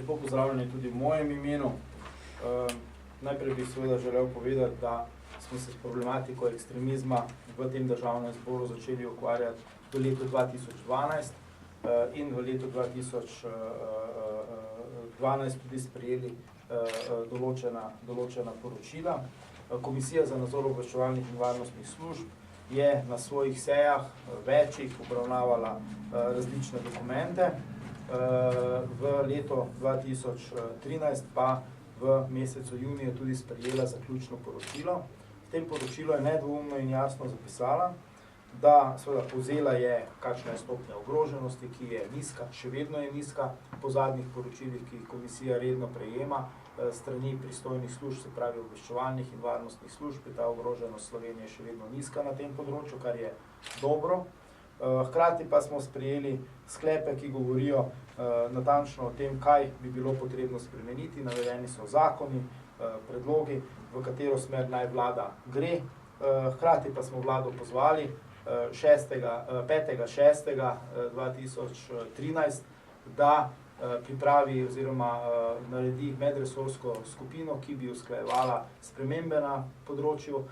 Lepo pozdravljeni tudi v mojem imenu. Najprej bi seveda želel povedati, da smo se s problematiko ekstremizma v tem državnem zboru začeli ukvarjati v letu 2012 in v letu 2012 tudi sprejeli določena poročila. Komisija za nadzor obveščevalnih in varnostnih služb je na svojih sejah večjih obravnavala različne dokumente. V letu 2013 pa v mesecu juniju tudi sprejela zaključno poročilo. V tem poročilu je nedvoumno in jasno zapisala, da seveda povzela je, kakšna je stopnja ogroženosti, ki je nizka, še vedno je nizka, po zadnjih poročilih, ki jih komisija redno prejema strani pristojnih služb, se pravi obveščevalnih in varnostnih služb, ta ogroženost Slovenije še vedno nizka na tem področju, kar je dobro. Hkrati pa smo sprejeli sklepe, ki govorijo natančno o tem, kaj bi bilo potrebno spremeniti. Navedeni so zakoni, predlogi, v katero smer naj vlada gre. Hkrati pa smo vlado pozvali 5.6.2013, da pripravi oziroma naredi medresorsko skupino, ki bi usklajevala spremembe na področju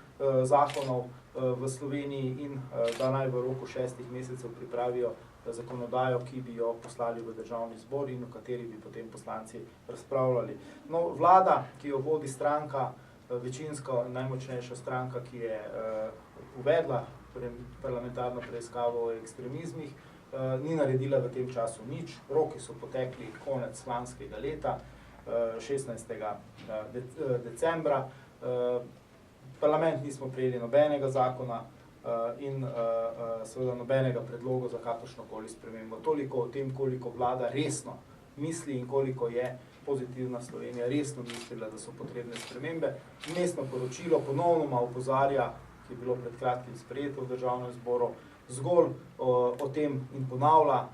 zakonov v Sloveniji in da naj v roku 6 mesecev pripravijo zakonodajo, ki bi jo poslali v državni zbor in v kateri bi potem poslanci razpravljali. No, vlada, ki jo vodi stranka, večinsko najmočnejša stranka, ki je uvedla parlamentarno preiskavo o ekstremizmih, ni naredila v tem času nič. Roki so potekli konec lanskega leta, 16. decembra. Parlament nismo prejeli nobenega zakona in seveda nobenega predloga za kakršnokoli spremembo. Toliko o tem, koliko vlada resno misli in koliko je Pozitivna Slovenija resno mislila, da so potrebne spremembe. Vmesno poročilo ponovno opozarja, ki je bilo pred kratkim sprejeto v državnem zboru, zgolj o tem in ponavlja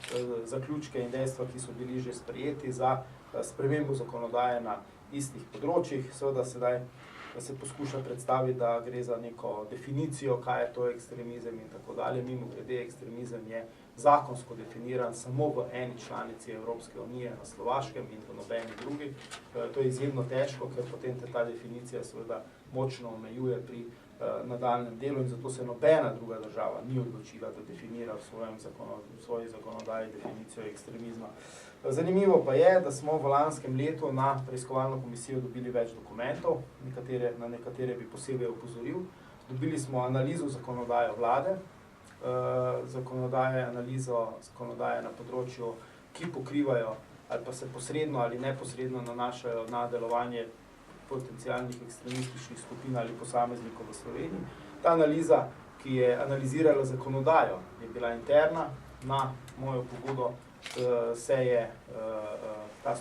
zaključke in dejstva, ki so bili že sprejeti za spremembo zakonodaje na istih področjih. Seveda sedaj se poskuša predstaviti, da gre za neko definicijo, kaj je to ekstremizem in tako dalje. Mimogrede, ekstremizem je zakonsko definiran samo v eni članici Evropske unije, na Slovaškem, in v nobeni drugi. To je izjemno težko, ker potem ta definicija seveda močno omejuje pri nadaljnjem delu in zato se nobena druga država ni odločila, da definira v svoji zakonodaji definicijo ekstremizma. Zanimivo pa je, da smo v lanskem letu na preiskovalno komisijo dobili več dokumentov, na nekatere bi posebej opozoril. Dobili smo analizo zakonodaje vlade, analizo zakonodaje na področju, ki pokrivajo ali pa se posredno ali neposredno nanašajo na delovanje potencialnih ekstremističnih skupin ali posameznikov v Sloveniji. Ta analiza, ki je analizirala zakonodajo, je bila interna. Na mojo pobudo se je ta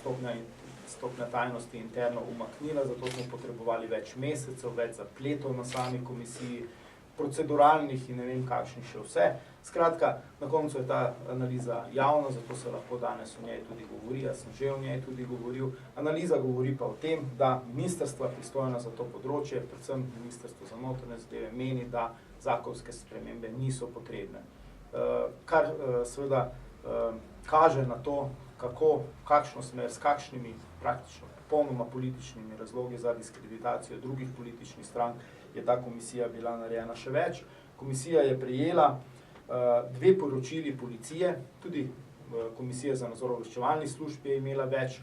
stopnja tajnosti interno umaknila, zato smo potrebovali več mesecev, več zapletov na sami komisiji, proceduralnih in ne vem kakšnih še vse. Skratka, na koncu je ta analiza javna, zato se lahko danes o njej tudi govori, jaz sem že o njej tudi govoril. Analiza govori pa o tem, da ministrstva pristojna za to področje, predvsem Ministrstvo za notranje zadeve, meni, da zakonske spremembe niso potrebne. Kar seveda kaže na to, kakšno smer, s kakšnimi praktično popolnoma političnimi razlogi za diskreditacijo drugih političnih strank je ta komisija bila narejena. Še več, komisija je prejela 2 poročili policije, tudi Komisija za nadzor obveščevalnih služb je imela več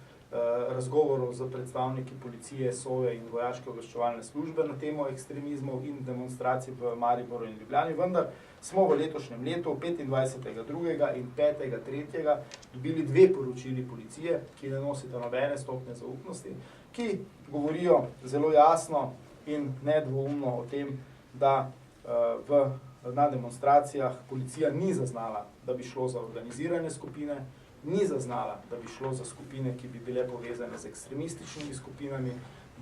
razgovorov z predstavniki policije, SOE in vojaške obveščevalne službe na temo ekstremizmov in demonstracij v Mariboru in Ljubljani, vendar smo v letošnjem letu 25.2. in 5.3. dobili 2 poročili policije, ki ne nosita nobene stopnje zaupnosti, ki govorijo zelo jasno in nedvoumno o tem, da na demonstracijah policija ni zaznala, da bi šlo za organizirane skupine, ni zaznala, da bi šlo za skupine, ki bi bile povezane z ekstremističnimi skupinami,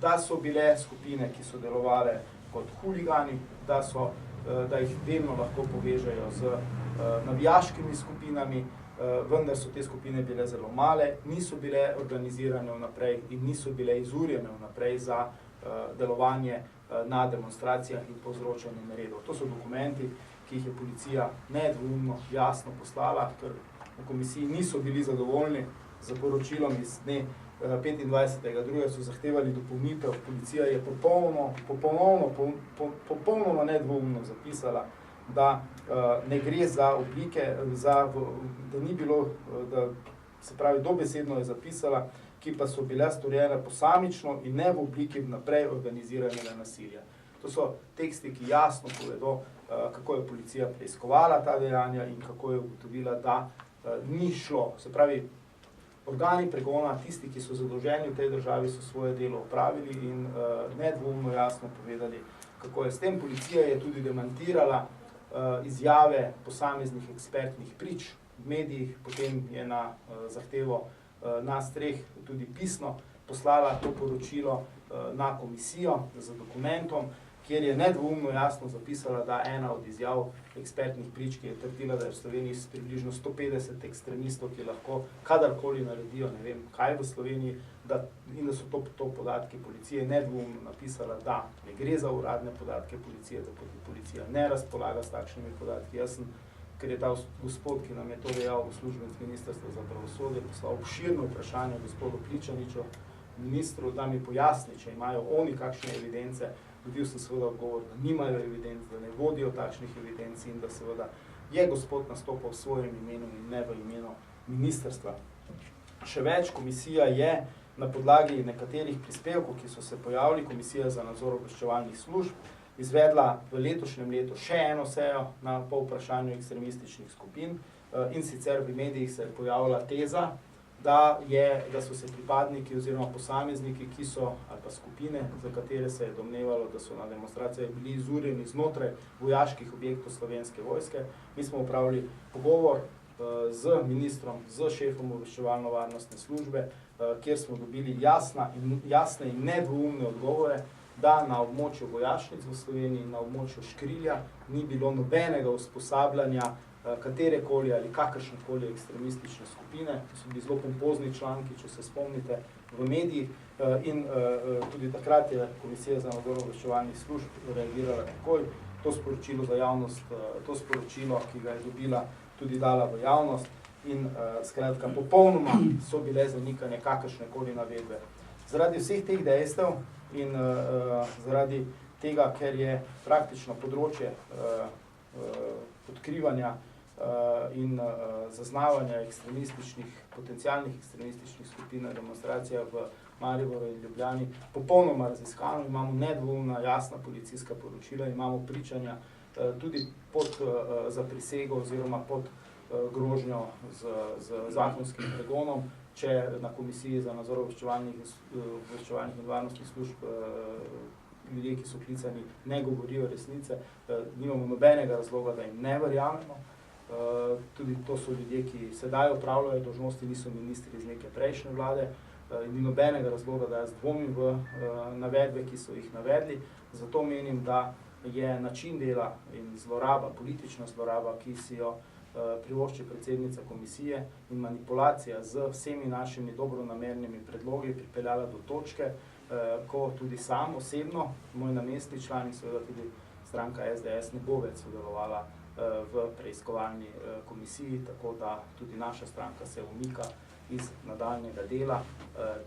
da so bile skupine, ki so delovale kot huligani, da jih delno lahko povežejo z navijaškimi skupinami, vendar so te skupine bile zelo male, niso bile organizirane vnaprej in niso bile izurjene vnaprej za delovanje na demonstracijah in povzročanje neredov. To so dokumenti, ki jih je policija nedvoumno jasno poslala, ker v komisiji niso bili zadovoljni z poročilom iz dne 25.2. so zahtevali dopolnitev, policija je popolnoma nedvoumno zapisala, da ne gre za oblike, da ni bilo, da se pravi dobesedno je zapisala, ki pa so bile storjene posamično in ne v obliki naprej organiziranega nasilja. To so teksti, ki jasno povedo, kako je policija preiskovala ta dejanja in kako je ugotovila, da ni šlo. Se pravi, organi pregona, tisti, ki so zadolženi v tej državi, so svoje delo opravili in nedvoumno jasno povedali, kako je. S tem policija je tudi demantirala izjave posameznih ekspertnih prič v medijih, potem je na zahtevo nas treh tudi pisno poslala to poročilo na komisijo z dokumentom, kjer je nedvoumno jasno zapisala, da ena od izjav ekspertnih prič, ki je trdila, da je v Sloveniji približno 150 ekstremistov, ki lahko kadarkoli naredijo, ne vem kaj v Sloveniji, in da so to podatki policije, nedvoumno napisala, da ne gre za uradne podatke policije, da policija ne razpolaga s takšnimi podatki. Jaz sem, ker je ta gospod, ki nam je to dejal, uslužbenec Ministrstva za pravosodje, poslal obširno vprašanje gospodu Pličaniču, ministru, da mi pojasni, če imajo oni kakšne evidence. Dobil sem seveda odgovor, da nimajo evidenc, da ne vodijo takšnih evidenc in da seveda je gospod nastopal v svojem imenu in ne v imenu ministrstva. Še več, komisija je na podlagi nekaterih prispevkov, ki so se pojavili, Komisija za nadzor obveščevalnih služb, izvedla v letošnjem letu še eno sejo po vprašanju ekstremističnih skupin in sicer v medijih se je pojavila teza, da so se pripadniki oziroma posamezniki, ki so, ali pa skupine, za katere se je domnevalo, da so na demonstracijah bili izurjeni znotraj vojaških objektov Slovenske vojske. Mi smo opravili pogovor z ministrom, z šefom obveščevalno-varnostne službe, kjer smo dobili jasne in nedvoumne odgovore, da na območju vojašnic v Sloveniji, na območju Škrilja, ni bilo nobenega usposabljanja katerekoli ali kakršnekoli ekstremistične skupine. To so bili zelo pompozni članki, če se spomnite, v medijih in tudi takrat je Komisija za nadzor obveščevalnih služb reagirala takoj. To sporočilo za javnost, to sporočilo, ki ga je dobila, tudi dala v javnost in skratka popolnoma so bile zanikane kakršnekoli navedbe. Zaradi vseh teh dejstev in zaradi tega, ker je praktično področje odkrivanja in zaznavanja potencialnih ekstremističnih skupin na demonstracijah v Mariboru in Ljubljani popolnoma raziskano, imamo nedvoumna, jasna policijska poročila, imamo pričanja tudi za prisego oziroma pod grožnjo z zakonskim pregonom, če na Komisiji za nadzor obveščevalnih in varnostnih služb ljudje, ki so klicani, ne govorijo resnice, nimamo nobenega razloga, da jim ne verjamemo. Tudi to so ljudje, ki sedaj opravljajo dolžnosti, niso ministri iz neke prejšnje vlade, in ni nobenega razloga, da jaz dvomim v navedbe, ki so jih navedli. Zato menim, da je način dela in zloraba, politična zloraba, ki si jo privošči predsednica komisije in manipulacija z vsemi našimi dobronamernimi predlogi pripeljala do točke, ko tudi sam osebno, moj namestni član in seveda tudi stranka SDS ne bo več sodelovala v preiskovalni komisiji, tako da tudi naša stranka se umika iz nadaljnjega dela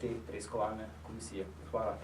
te preiskovalne komisije. Hvala.